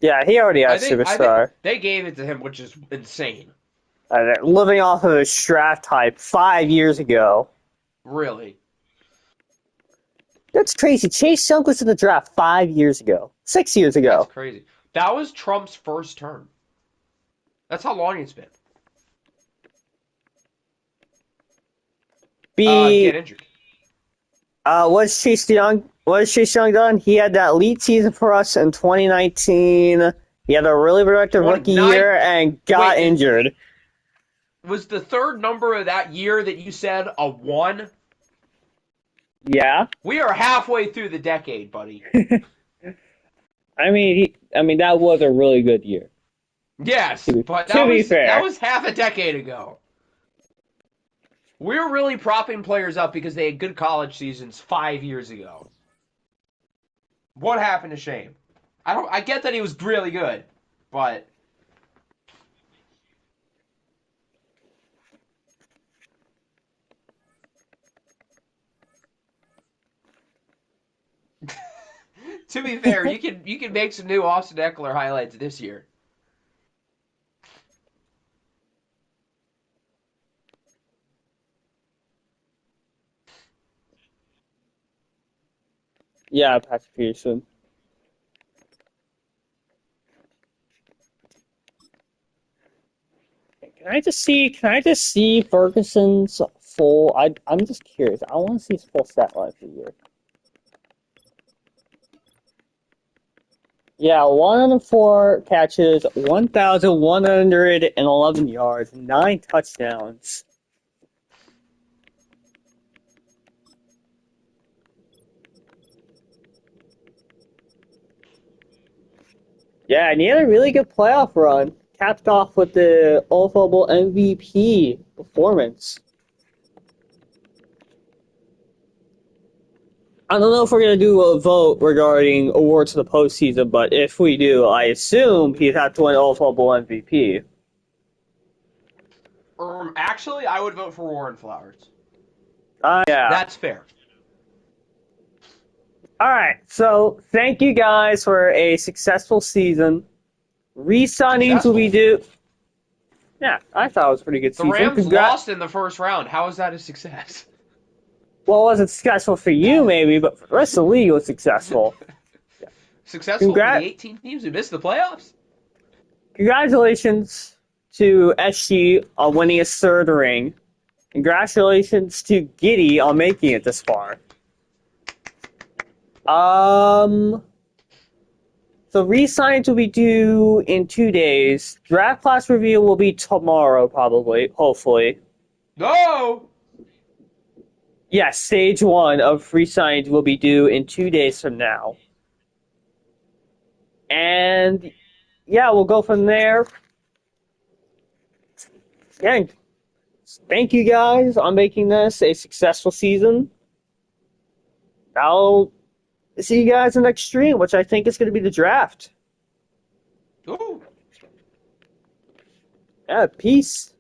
Yeah, he already had I think Superstar. they gave it to him, which is insane. Living off of his draft hype 5 years ago. Really. That's crazy. Chase Young was in the draft 5 years ago. 6 years ago. That's crazy. That was Trump's first term. That's how long it's been. Get injured. What has Chase Young done? He had that elite season for us in 2019. He had a really productive rookie year and got injured. Was the third number of that year that you said a 1? Yeah. We are halfway through the decade, buddy. I mean, that was a really good year. Yes, but that was half a decade ago. We're really propping players up because they had good college seasons 5 years ago. What happened to Shane? I get that he was really good, but to be fair, you can make some new Austin Eckler highlights this year. Yeah, Patrick Peterson. Can I just see Ferguson's full? I'm just curious. I want to see his full stat line for the year. Yeah, 104 catches, 1,111 yards, 9 touchdowns. Yeah, and he had a really good playoff run, capped off with the OFL MVP performance. I don't know if we're going to do a vote regarding awards of the postseason, but if we do, I assume he'd have to win OFL MVP. Actually, I would vote for Warren Flowers. Yeah. That's fair. All right, so thank you guys for a successful season. Re-signings will be due. Yeah, I thought it was a pretty good The season. Rams lost in the first round. How is that a success? Well, it wasn't successful for you, maybe, but for the rest of the league, it was successful. Successful for the Congrat- 18 teams who missed the playoffs? Congratulations to SG on winning his third ring. Congratulations to Giddy on making it this far. So re-signings will be due in 2 days. Draft class review will be tomorrow, probably, hopefully. No! Yes, stage 1 of re-signings will be due in 2 days from now. And yeah, we'll go from there. Again, thank you guys on making this a successful season. I'll see you guys in the next stream, which I think is going to be the draft. Ooh. Yeah, peace.